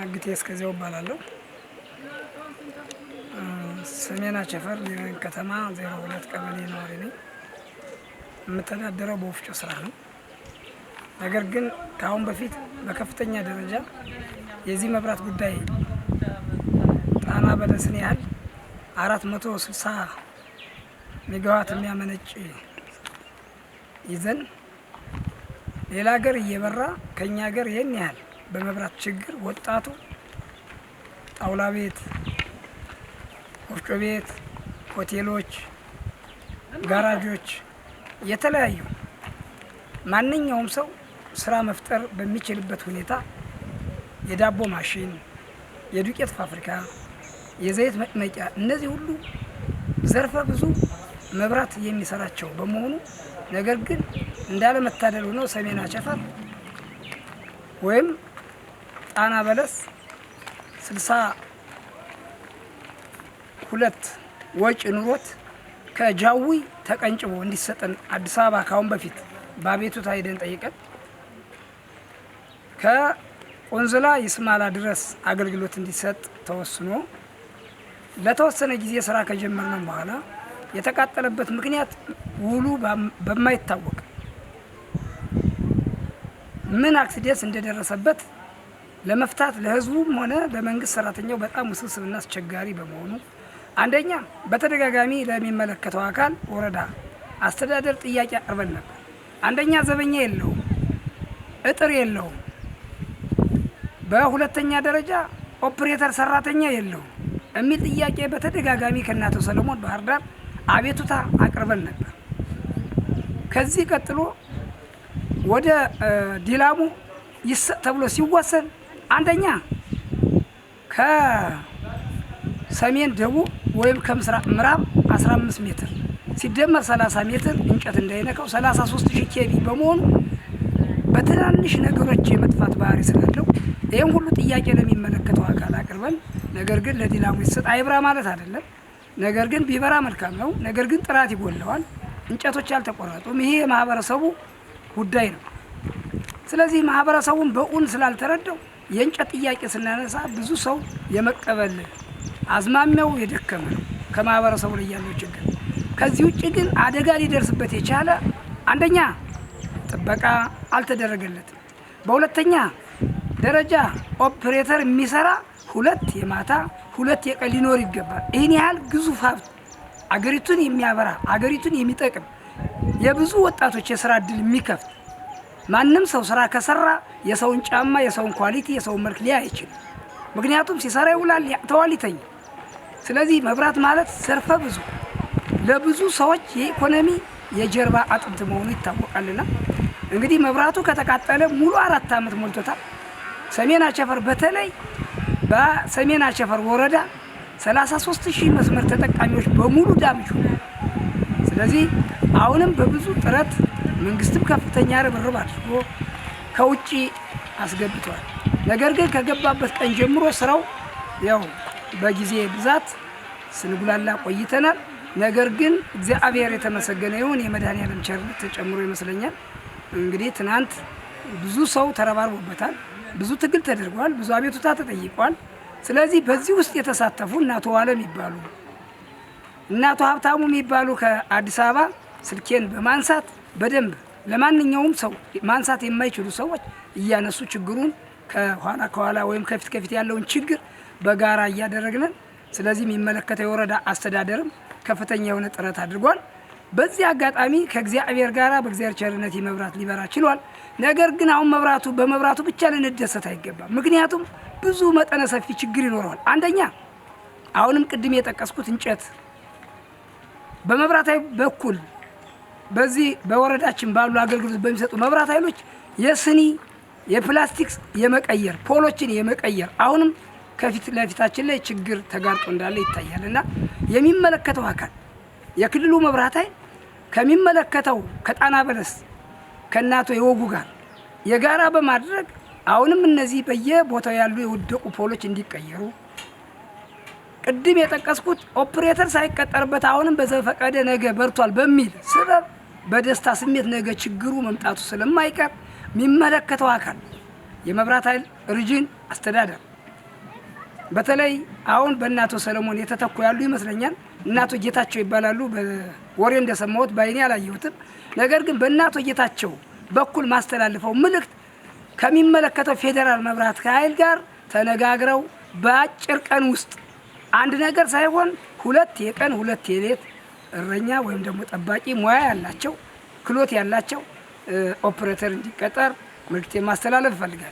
አግቴ እስከዚያው እባላለሁ። ሰሜን አቸፈር ከተማ 02 ቀበሌ ነዋሪ ነኝ። የምተዳደረው በወፍጮ ስራ ነው። ነገር ግን ከአሁን በፊት በከፍተኛ ደረጃ የዚህ መብራት ጉዳይ ጣና በለስን ያህል 460 ሜጋዋት የሚያመነጭ ይዘን ሌላ ሀገር እየበራ ከኛ ሀገር ይህን ያህል በመብራት ችግር ወጣቱ ጣውላ ቤት፣ ወፍጮ ቤት፣ ሆቴሎች፣ ጋራጆች፣ የተለያዩ ማንኛውም ሰው ስራ መፍጠር በሚችልበት ሁኔታ የዳቦ ማሽን፣ የዱቄት ፋብሪካ፣ የዘይት መጥመቂያ እነዚህ ሁሉ ዘርፈ ብዙ መብራት የሚሰራቸው በመሆኑ ነገር ግን እንዳለመታደል ሆኖ ሰሜን አቸፈር ወይም ጣና በለስ 62 ወጪ ኑሮት ከጃዊ ተቀንጭቦ እንዲሰጠን አዲስ አበባ ካሁን በፊት በአቤቱታ ሄደን ጠይቀን ከቆንዝላ ይስማላ ድረስ አገልግሎት እንዲሰጥ ተወስኖ ለተወሰነ ጊዜ ስራ ከጀመርነው በኋላ የተቃጠለበት ምክንያት ውሉ በማይታወቅ ምን አክሲደንት እንደደረሰበት ለመፍታት ለህዝቡም ሆነ ለመንግስት ሰራተኛው በጣም ውስብስብና አስቸጋሪ በመሆኑ አንደኛ በተደጋጋሚ ለሚመለከተው አካል ወረዳ አስተዳደር ጥያቄ አቅርበን ነበር። አንደኛ ዘበኛ የለውም፣ እጥር የለውም። በሁለተኛ ደረጃ ኦፕሬተር ሰራተኛ የለውም የሚል ጥያቄ በተደጋጋሚ ከአቶ ሰለሞን ባህር ዳር አቤቱታ አቅርበን ነበር። ከዚህ ቀጥሎ ወደ ዲላሙ ይሰጥ ተብሎ ሲወሰን አንደኛ ከሰሜን ደቡብ ወይም ከምስራቅ ምዕራብ 15 ሜትር ሲደመር 30 ሜትር እንጨት እንዳይነካው 33000 ኬቪ በመሆኑ በትናንሽ ነገሮች የመጥፋት ባህሪ ስላለው ይሄን ሁሉ ጥያቄ ለሚመለከተው አካል አቅርበን ነገር ግን ለዲላሙ ይሰጥ አይብራ ማለት አይደለም። ነገር ግን ቢበራ መልካም ነው። ነገር ግን ጥራት ይጎለዋል። እንጨቶች አልተቆረጡም። ይሄ የማህበረሰቡ ጉዳይ ነው። ስለዚህ ማህበረሰቡን በኡን ስላልተረዳው የእንጨት ጥያቄ ስናነሳ ብዙ ሰው የመቀበል አዝማሚያው የደከመ ነው ከማህበረሰቡ ላይ ያለው ችግር። ከዚህ ውጭ ግን አደጋ ሊደርስበት የቻለ አንደኛ ጥበቃ አልተደረገለትም። በሁለተኛ ደረጃ ኦፕሬተር የሚሰራ 2 የማታ 2 የቀን ሊኖር ይገባል። ይህን ያህል ግዙፍ ሀብት አገሪቱን የሚያበራ አገሪቱን የሚጠቅም የብዙ ወጣቶች የስራ እድል የሚከፍት ማንም ሰው ስራ ከሰራ የሰውን ጫማ፣ የሰውን ኳሊቲ፣ የሰውን መልክ ሊያይ አይችልም። ምክንያቱም ሲሰራ ይውላል፣ ያተዋል፣ ይተኛል። ስለዚህ መብራት ማለት ዘርፈ ብዙ ለብዙ ሰዎች የኢኮኖሚ የጀርባ አጥንት መሆኑ ይታወቃልና እንግዲህ መብራቱ ከተቃጠለ ሙሉ 4 ዓመት ሞልቶታል። ሰሜን አቸፈር በተለይ በሰሜን አቸፈር ወረዳ 33000 መስመር ተጠቃሚዎች በሙሉ ዳምጁ። ስለዚህ አሁንም በብዙ ጥረት መንግስትም ከፍተኛ ርብርብ አድርጎ ከውጪ አስገብቷል። ነገር ግን ከገባበት ቀን ጀምሮ ስራው ያው በጊዜ ብዛት ስንጉላላ ቆይተናል። ነገር ግን እግዚአብሔር የተመሰገነ ይሁን የመድኃኒዓለም ቸርነት ተጨምሮ ይመስለኛል እንግዲህ ትናንት ብዙ ሰው ተረባርቦበታል። ብዙ ትግል ተደርጓል። ብዙ አቤቱታ ተጠይቋል። ስለዚህ በዚህ ውስጥ የተሳተፉ እናቶ አለም ይባሉ እናቶ ሀብታሙ የሚባሉ ከአዲስ አበባ ስልኬን በማንሳት በደንብ ለማንኛውም ሰው ማንሳት የማይችሉ ሰዎች እያነሱ ችግሩን ከኋላ ወይም ከፊት ያለውን ችግር በጋራ እያደረግን ስለዚህ የሚመለከተው የወረዳ አስተዳደርም ከፍተኛ የሆነ ጥረት አድርጓል። በዚህ አጋጣሚ ከእግዚአብሔር ጋራ በእግዚአብሔር ቸርነት መብራት ሊበራ ችሏል። ነገር ግን አሁን በመብራቱ ብቻ ልንደሰት አይገባም። ምክንያቱም ብዙ መጠነ ሰፊ ችግር ይኖረዋል። አንደኛ አሁንም ቅድም የጠቀስኩት እንጨት በመብራት በኩል በዚህ በወረዳችን ባሉ አገልግሎት በሚሰጡ መብራት ኃይሎች የስኒ የፕላስቲክስ የመቀየር ፖሎችን የመቀየር አሁንም ከፊት ለፊታችን ላይ ችግር ተጋርጦ እንዳለ ይታያልና የሚመለከተው አካል የክልሉ መብራት ኃይል ከሚመለከተው ከጣና በለስ ከናቶ የወጉ ጋር የጋራ በማድረግ አሁንም እነዚህ በየቦታው ያሉ የወደቁ ፖሎች እንዲቀየሩ ቅድም የጠቀስኩት ኦፕሬተር ሳይቀጠርበት አሁንም በዘፈቀደ ነገ በርቷል በሚል ሰበብ በደስታ ስሜት ነገ ችግሩ መምጣቱ ስለማይቀር የሚመለከተው አካል የመብራት ኃይል ሪጅን አስተዳደር በተለይ አሁን በእናቶ ሰለሞን የተተኩ ያሉ ይመስለኛል። እናቶ ጌታቸው ይባላሉ። በወሬ እንደሰማሁት ባይኔ አላየሁትም። ነገር ግን በእናቶ ጌታቸው በኩል ማስተላልፈው መልእክት ከሚመለከተው ፌዴራል መብራት ኃይል ጋር ተነጋግረው በአጭር ቀን ውስጥ አንድ ነገር ሳይሆን 2 የቀን 2 የሌት እረኛ ወይም ደግሞ ጠባቂ ሙያ ያላቸው ክሎት ያላቸው ኦፕሬተር እንዲቀጠር መልእክቴን ማስተላለፍ እፈልጋለሁ።